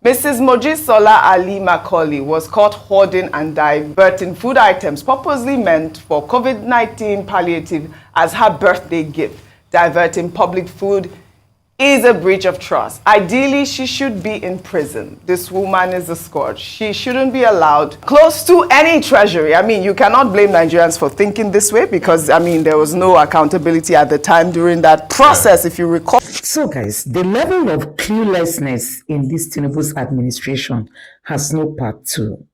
Mrs. Mojisola Ali Macaulay was caught hoarding and diverting food items purposely meant for COVID-19 palliative as her birthday gift. Diverting public food is a breach of trust. Ideally, she should be in prison. This woman is a scourge. She shouldn't be allowed close to any treasury. I mean, you cannot blame Nigerians for thinking this way because, I mean, there was no accountability at the time during that process, if you recall. So, guys, the level of cluelessness in this Tinubu's administration has no part two.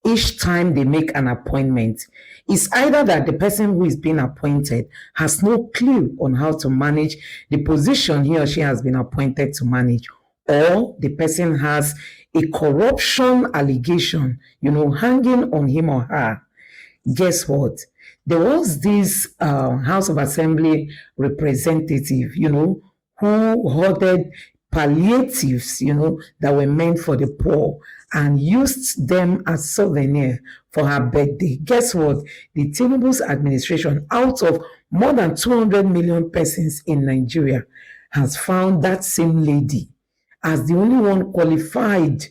Each time they make an appointment, it's either that the person who is being appointed has no clue on how to manage the position he or she has been appointed to manage, or the person has a corruption allegation, hanging on him or her. Guess what? There was this House of Assembly representative, who hoarded palliatives, that were meant for the poor and used them as souvenir for her birthday. Guess what? The Tinubu's administration, out of more than 200 million persons in Nigeria, has found that same lady as the only one qualified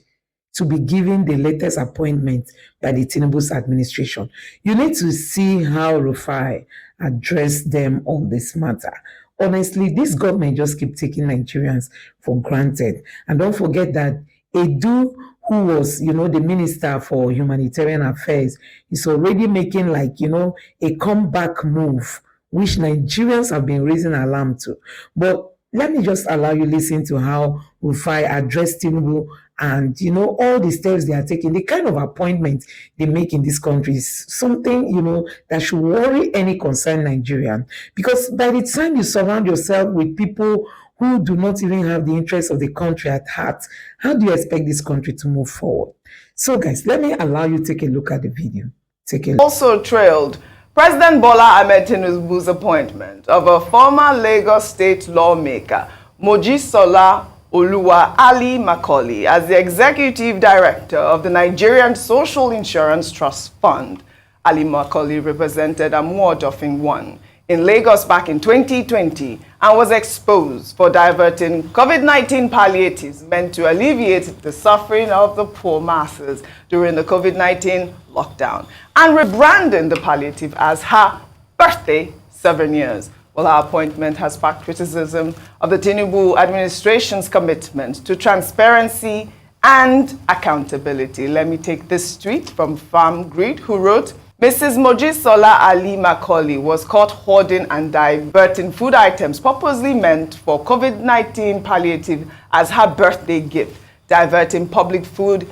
to be given the latest appointment by the Tinubu's administration. You need to see how Rufai addressed them on this matter. Honestly, this government just keep taking Nigerians for granted. And don't forget that Edu, who was, the Minister for Humanitarian Affairs, is already making a comeback move, which Nigerians have been raising alarm to. But let me just allow you listen to how Rufai addressed Tinubu and, all the steps they are taking. The kind of appointments they make in this country is something, that should worry any concerned Nigerian. Because by the time you surround yourself with people who do not even have the interests of the country at heart, how do you expect this country to move forward? So, guys, let me allow you to take a look at the video. Take a look. Also trailed President Bola Ahmed Tinubu's appointment of a former Lagos state lawmaker, Mojisola Ali Macaulay, as the executive director of the Nigerian Social Insurance Trust Fund. Ali Macaulay represented Amuodofin 1 in Lagos back in 2020 and was exposed for diverting COVID-19 palliatives meant to alleviate the suffering of the poor masses during the COVID-19 lockdown and rebranding the palliative as her birthday 7 years. Well, our appointment has sparked criticism of the Tinubu administration's commitment to transparency and accountability. Let me take this tweet from Farm Grid, who wrote, Mrs. Mojisola Ali Macaulay was caught hoarding and diverting food items purposely meant for COVID-19 palliative as her birthday gift. Diverting public food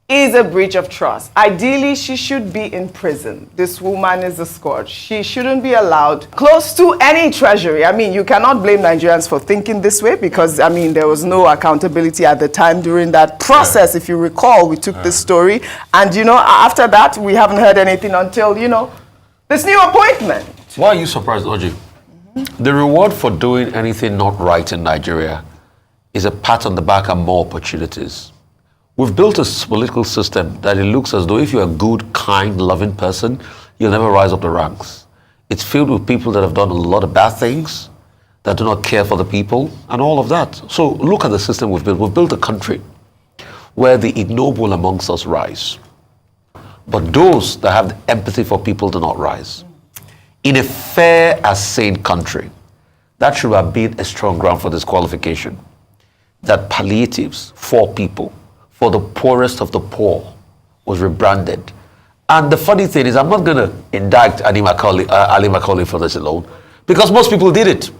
is a breach of trust. Ideally, she should be in prison. This woman is a scourge. She shouldn't be allowed close to any treasury. I mean, you cannot blame Nigerians for thinking this way because, I mean, there was no accountability at the time during that process. If you recall, we took this story and, after that, we haven't heard anything until, this new appointment. Why are you surprised, Oji? The reward for doing anything not right in Nigeria is a pat on the back and more opportunities. We've built a political system that it looks as though if you're a good, kind, loving person, you'll never rise up the ranks. It's filled with people that have done a lot of bad things, that do not care for the people, and all of that. So look at the system we've built. We've built a country where the ignoble amongst us rise. But those that have the empathy for people do not rise. In a fair and sane country, that should have been a strong ground for disqualification. That palliatives for people, for the poorest of the poor, was rebranded. And the funny thing is, I'm not going to indict Ali Macaulay for this alone, because most people did it.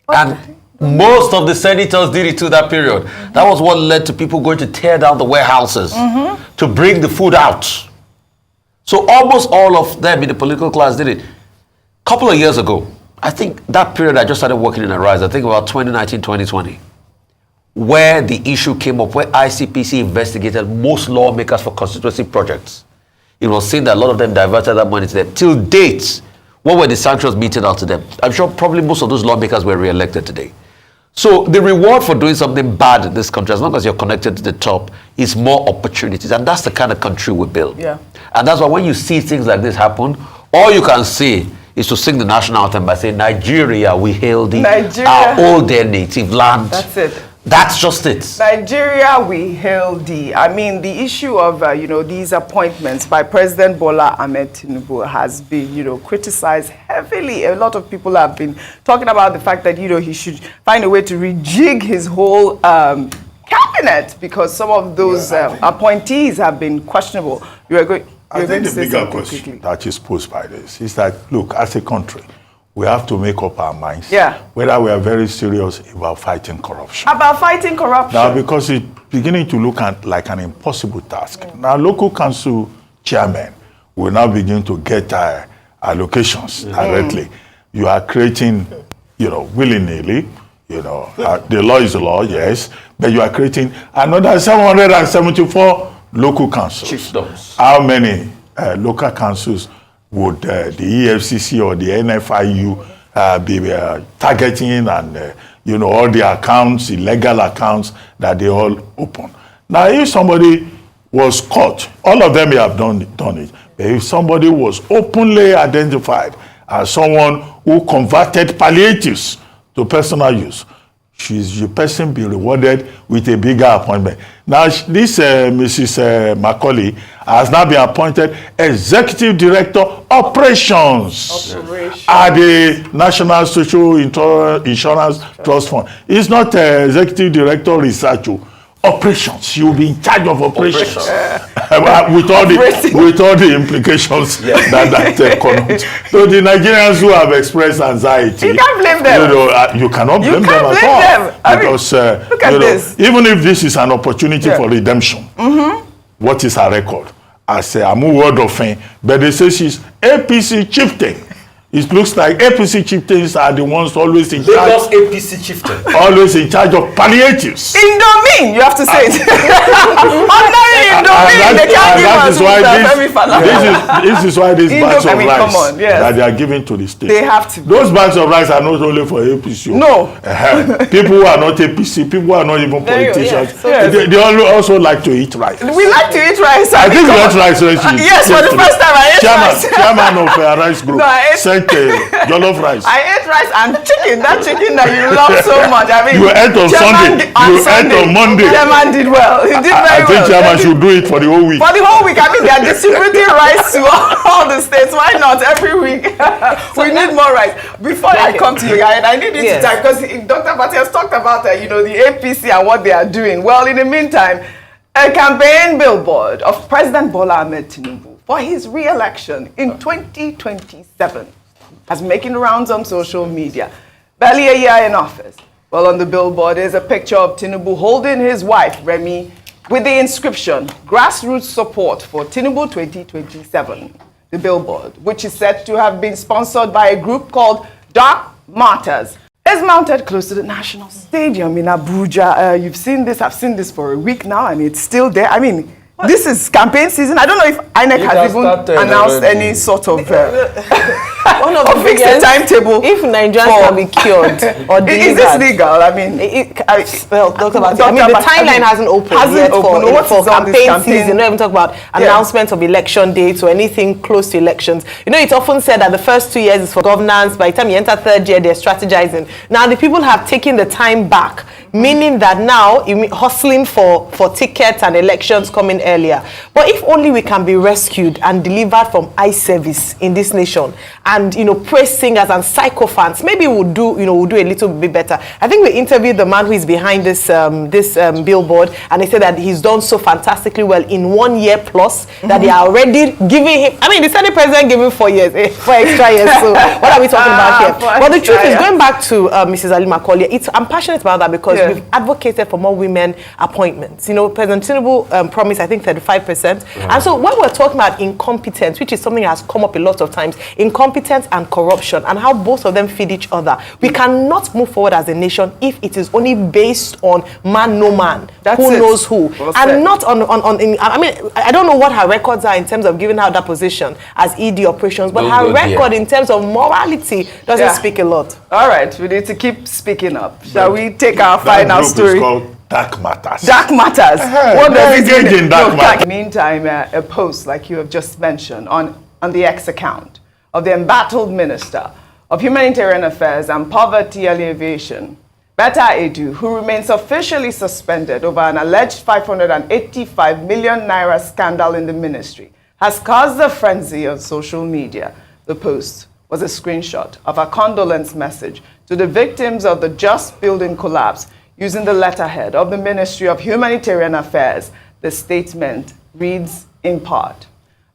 And most of the senators did it to that period. That was what led to people going to tear down the warehouses to bring the food out. So almost all of them in the political class did it. A couple of years ago, I think that period I just started working in Arise, I think about 2019, 2020. Where the issue came up, where ICPC investigated most lawmakers for constituency projects. It was seen that a lot of them diverted that money to them. Till date, what were the sanctions meted out to them? I'm sure probably most of those lawmakers were re-elected today. So the reward for doing something bad in this country, as long as you're connected to the top, is more opportunities. And that's the kind of country we build. Yeah. And that's why when you see things like this happen, all you can say is to sing the national anthem by saying, Nigeria, we hail thee, our old their native land. That's it. That's just it. Nigeria, we hail thee. I mean, the issue of, these appointments by President Bola Ahmed Tinubu has been, criticized heavily. A lot of people have been talking about the fact that, he should find a way to rejig his whole cabinet because some of those appointees have been questionable. I think the bigger question that is posed by this is that, look, as a country, we have to make up our minds whether we are very serious about fighting corruption. About fighting corruption. Now, because it's beginning to look like an impossible task. Now, local council chairmen will now begin to get allocations directly. You are creating, willy-nilly, the law is the law, yes, but you are creating another 774 local councils. Chiefdoms. How many local councils would the EFCC or the NFIU be targeting and, all the accounts, illegal accounts that they all open? Now, if somebody was caught, all of them have done it, but if somebody was openly identified as someone who converted palliatives to personal use, should the person be rewarded with a bigger appointment? Now, this Mrs. Macaulay has now been appointed Executive Director Operations at the National Social Insurance Trust Fund. It's not Executive Director Research. Operations. She will be in charge of operations. with all the implications that connotes. So the Nigerians who have expressed anxiety, you can't blame them. You cannot blame them at all. Because look at this. Even if this is an opportunity for redemption, what is her record? As a word of fame, but they say she's APC chieftain. It looks like APC chieftains are the ones always in charge. Lagos APC chieftain. Always in charge of palliatives. Indomine, you have to say it. Ordinary Indomine, they can't give us this is why these bags of rice that they are given to the state. They have to. Those bags of rice are not only for APC. No. People who are not APC, people who are not even politicians, they also like to eat rice. We like to eat rice. I think we ate rice. Yes, for the first time I ate rice. Chairman of a rice group. Jollof rice. I ate rice and chicken. That chicken that you love so much. I mean, you ate on Sunday. You ate on Monday. Chairman did well. He did very well. I think Chairman should do it for the whole week. For the whole week. I mean, they are distributing rice to all the states. Why not every week? We need more rice. Before I come to you guys, I need you to talk because Dr. Bati has talked about the APC and what they are doing. Well, in the meantime, a campaign billboard of President Bola Ahmed Tinubu for his re-election in 2027 as making rounds on social media. Barely a year in office. Well, on the billboard is a picture of Tinubu holding his wife, Remy, with the inscription, Grassroots Support for Tinubu 2027. The billboard, which is said to have been sponsored by a group called Dark Martyrs, is mounted close to the National Stadium in Abuja. You've seen this, I've seen this for a week now, and it's still there. I mean, this is campaign season. I don't know if INEC has even announced any sort of one of the biggest timetable. If Nigerians can be cured or delivered. Is this legal? I mean, Dr. Bati, I mean, the timeline hasn't opened yet for campaign season. Not even talk about announcement of election dates or anything close to elections. It's often said that the first 2 years is for governance. By the time you enter third year, they're strategizing. Now, the people have taken the time back, meaning that now hustling for tickets and elections coming earlier. But if only we can be rescued and delivered from eye service in this nation, and praise singers and sycophants, maybe we'll do a little bit better. I think we interviewed the man who is behind this billboard, and he said that he's done so fantastically well in 1 year plus that they are already giving him. I mean, the Senate president gave him 4 years, 4 extra years. So what are we talking about here? But the truth is, going back to Mrs. Ali Macaulay, I'm passionate about that because we've advocated for more women appointments. President Tinubu promised, I think, 35%. And so when we're talking about incompetence, which is something that has come up a lot of times, incompetence and corruption and how both of them feed each other, we cannot move forward as a nation if it is only based on man, no man, who knows who. And not on I mean, I don't know what her records are in terms of giving her that position as ED operations, but her record in terms of morality doesn't speak a lot. All right, we need to keep speaking up. Shall we take our final story? Dark Matters. Dark Matters. What does it engage in dark matters? Meantime, a post like you have just mentioned on the X account of the embattled Minister of Humanitarian Affairs and Poverty Alleviation, Betta Edu, who remains officially suspended over an alleged 585 million naira scandal in the ministry, has caused a frenzy on social media. The post was a screenshot of a condolence message to the victims of the Just building collapse using the letterhead of the Ministry of Humanitarian Affairs. The statement reads in part,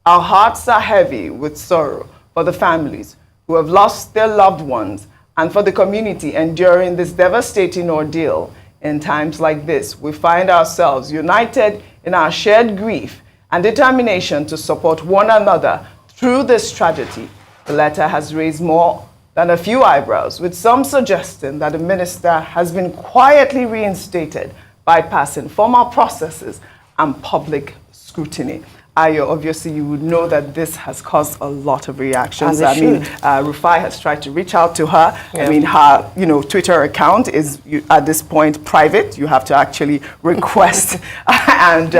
"Our hearts are heavy with sorrow for the families who have lost their loved ones and for the community enduring this devastating ordeal. In times like this, we find ourselves united in our shared grief and determination to support one another through this tragedy." The letter has raised more than a few eyebrows, with some suggesting that the minister has been quietly reinstated, bypassing formal processes and public scrutiny. Ayo, obviously, you would know that this has caused a lot of reactions. I mean, Rufai has tried to reach out to her. Yeah. I mean, her, Twitter account is at this point private. You have to actually request and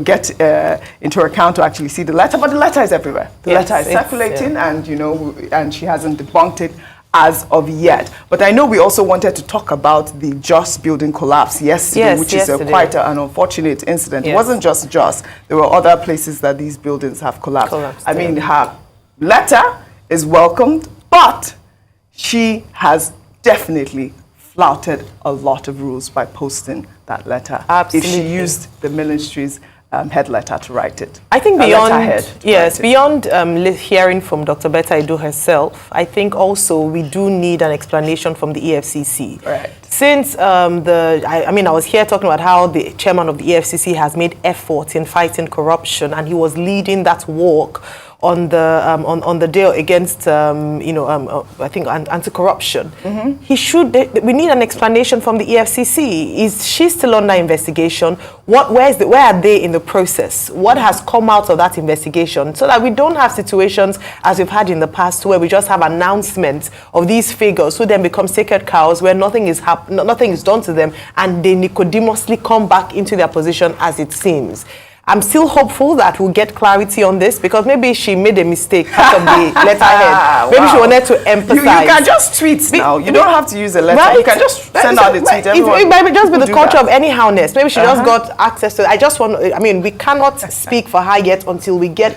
get into her account to actually see the letter. But the letter is everywhere. The letter is circulating, and and she hasn't debunked it as of yet. But I know we also wanted to talk about the Just building collapse yesterday, which is quite an unfortunate incident. It wasn't just Just. There were other places that these buildings have collapsed. I mean, her letter is welcomed, but she has definitely flouted a lot of rules by posting that letter. Absolutely. If she used the ministry's head letter to write it. I think beyond hearing from Dr. Betta Edu herself, I think also we do need an explanation from the EFCC. Right. Since I was here talking about how the chairman of the EFCC has made efforts in fighting corruption, and he was leading that walk on the deal against I think anti-corruption. Mm-hmm. We need an explanation from the EFCC. Is she still under investigation? Where are they in the process? What has come out of that investigation, so that we don't have situations as we've had in the past where we just have announcements of these figures who then become sacred cows where nothing is done to them, and they nicodemously come back into their position as it seems. I'm still hopeful that we'll get clarity on this, because maybe she made a mistake out of the letterhead. Maybe she wanted to emphasize. You can just tweet now. You don't have to use a letter. Right? You can just send out a tweet. It might just be the culture of anyhowness. Maybe she just got access to it. We cannot speak for her yet until we get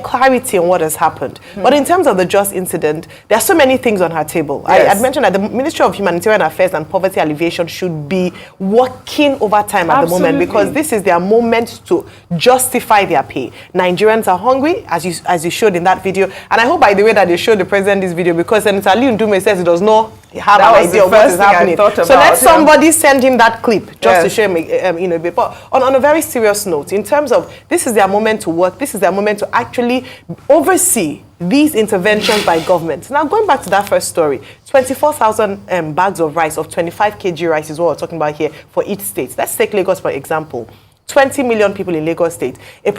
clarity on what has happened. But in terms of the Just incident, there are so many things on her table. Yes. I mentioned that the Ministry of Humanitarian Affairs and Poverty Alleviation should be working overtime at the moment, because this is their moment to justify their pay. Nigerians are hungry, as you showed in that video. And I hope, by the way, that they showed the president this video, because Senator Ali Ndume says he does not have an idea of what is happening. So let somebody send him that clip just to show him, But on a very serious note, in terms of this is their moment to work, this is their moment to actually oversee these interventions by government. Now, going back to that first story, 24,000 bags of rice, of 25 kg rice is what we're talking about here for each state. Let's take Lagos, for example. 20 million people in Lagos State. A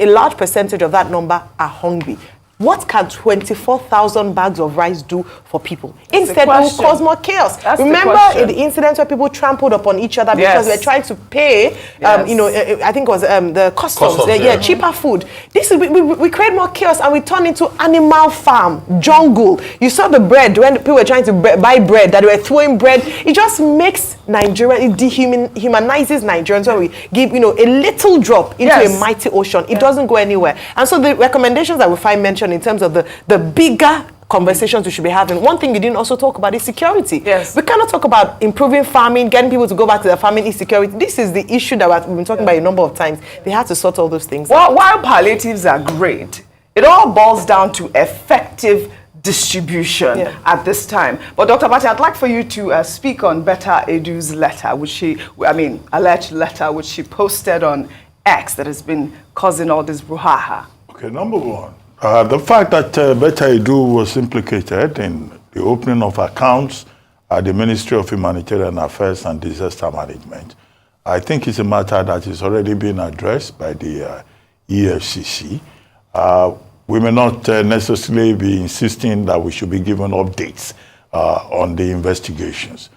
large percentage of that number are hungry. What can 24,000 bags of rice do for people? Instead, it will cause more chaos. Remember in the incidents where people trampled upon each other because they were trying to pay, I think it was the customs, cheaper food. We create more chaos, and we turn into animal farm, jungle. You saw the bread, when people were trying to buy bread, that they were throwing bread. It just makes Nigeria, it dehumanizes Nigerians when we give, a little drop into a mighty ocean. It doesn't go anywhere. And so the recommendations that we find mentioned in terms of the bigger conversations we should be having. One thing we didn't also talk about is security. Yes. We cannot talk about improving farming, getting people to go back to their farming insecurity. This is the issue that we've been talking about a number of times. They have to sort all those things out. While palliatives are great, it all boils down to effective distribution at this time. But Dr. Batti, I'd like for you to speak on Betta Edu's letter, alleged letter, which she posted on X, that has been causing all this brouhaha. Okay, number one, the fact that Betta Edu was implicated in the opening of accounts at the Ministry of Humanitarian Affairs and Disaster Management, I think it's a matter that is already being addressed by the EFCC. We may not necessarily be insisting that we should be given updates on the investigations.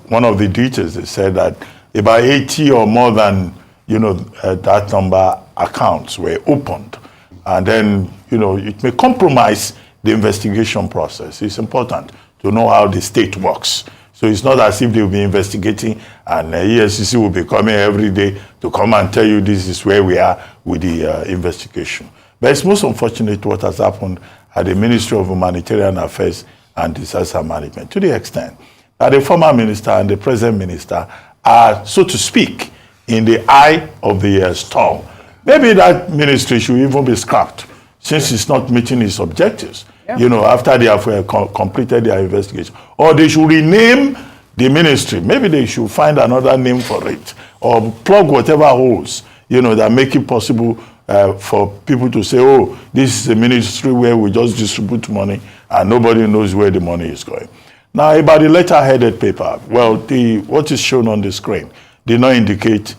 One of the details, they said that about 80 or more than that number accounts were opened. And then, it may compromise the investigation process. It's important to know how the state works. So it's not as if they'll be investigating and EFCC will be coming every day to come and tell you this is where we are with the investigation. But it's most unfortunate what has happened at the Ministry of Humanitarian Affairs and Disaster Management, to the extent that the former minister and the present minister are, so to speak, in the eye of the storm. Maybe that ministry should even be scrapped, since it's not meeting its objectives, you know, after they have completed their investigation. Or they should rename the ministry. Maybe they should find another name for it, or plug whatever holes, you know, that make it possible for people to say, oh, this is a ministry where we just distribute money and nobody knows where the money is going. Now, about the letter-headed paper, well, what is shown on the screen did not indicate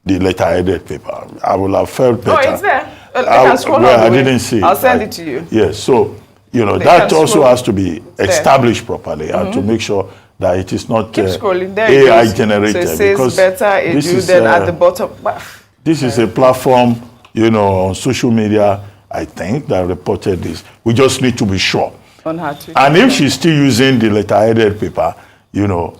the letter-headed paper. I will have felt better. Oh, it's there. I didn't see it. I'll send it to you. Yes, so, you know, that also has to be established properly and to make sure that it is not AI generated. So it says because better edu than at the bottom. This is a platform, you know, on social media, I think, that reported this. We just need to be sure. On her Twitter. And if she's still using the letter-headed paper, you know,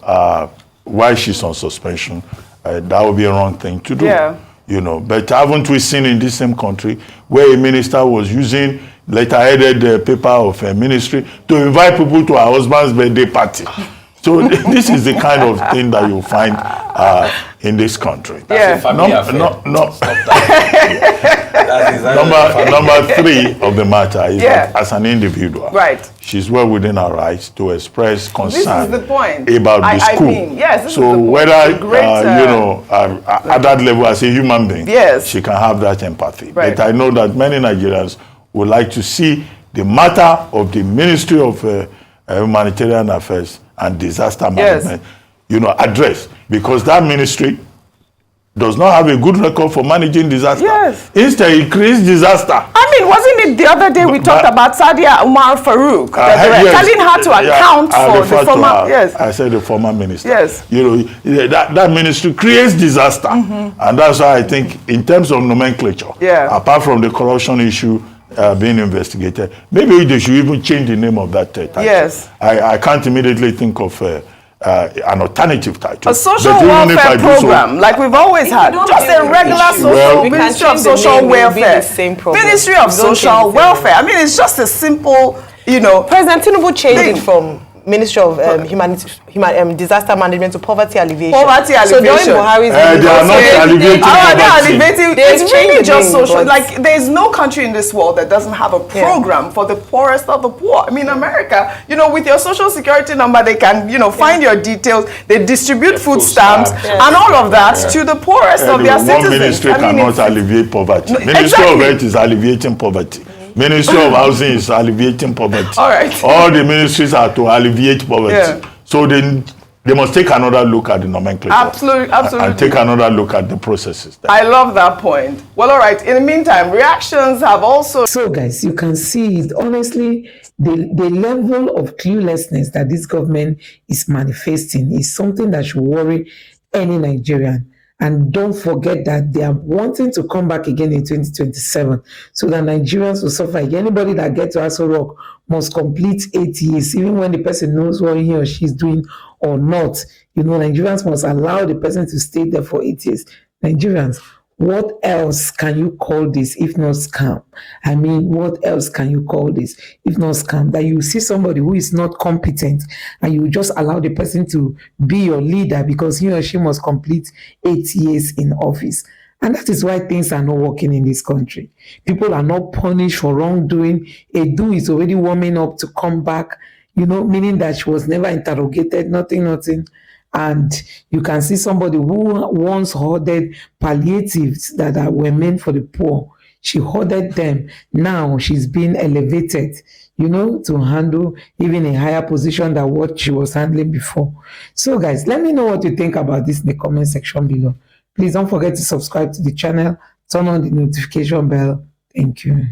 while she's on suspension, that would be a wrong thing to do. Yeah. You know, but haven't we seen in this same country where a minister was using letter-headed paper of a ministry to invite people to her husband's birthday party? So this is the kind of thing that you'll find in this country. Yeah. Number three of the matter is that as an individual, right, she's well within her rights to express concern this is the point. about the school. I mean, yes, this so is the whether great, you know, at that level as a human being, yes, she can have that empathy. Right. But I know that many Nigerians would like to see the matter of the Ministry of Humanitarian Affairs and Disaster Management, you know, addressed, because that ministry does not have a good record for managing disaster. Yes. Instead, it creates disaster. I mean, wasn't it the other day we talked about Sadia Umar Farouk? That they were telling her to account for the former... I said the former minister. Yes. You know, that ministry creates disaster. And that's why I think, in terms of nomenclature, apart from the corruption issue being investigated, maybe they should even change the name of that title. Yes. I can't immediately think of an alternative title. A social welfare program, like we've always had. Just a regular social Ministry of Social Welfare. Ministry of Social Welfare. I mean, it's just a simple, you know. President Tinubu changed it from Ministry of Disaster Management to Poverty Alleviation. Poverty Alleviation. They are not alleviating poverty. It's really just social. Like, there's no country in this world that doesn't have a program for the poorest of the poor. I mean, America, you know, with your social security number, they can, you know, find your details. They distribute food stamps and all of that to the poorest of their citizens. One ministry cannot alleviate poverty. Ministry of Health is alleviating poverty. Ministry of Housing is alleviating poverty. All right. All the ministries are to alleviate poverty. So they must take another look at the nomenclature. Absolutely. And take another look at the processes. I love that point. Well, all right. In the meantime, reactions have also... So, guys, you can see it. Honestly, the level of cluelessness that this government is manifesting is something that should worry any Nigerian. And don't forget that they are wanting to come back again in 2027 so that Nigerians will suffer. Anybody that gets to Aso Rock must complete 8 years, even when the person knows what he or she is doing or not. You know, Nigerians must allow the person to stay there for 8 years. Nigerians, what else can you call this if not scam? I mean, what else can you call this if not scam? That you see somebody who is not competent and you just allow the person to be your leader because he or she must complete 8 years in office. And that is why things are not working in this country. People are not punished for wrongdoing. Edu is already warming up to come back, you know, meaning that she was never interrogated, nothing. And you can see somebody who once hoarded palliatives that were meant for the poor. She hoarded them. Now she's being elevated, you know, to handle even a higher position than what she was handling before. So, guys, let me know what you think about this in the comment section below. Please don't forget to subscribe to the channel, turn on the notification bell. Thank you.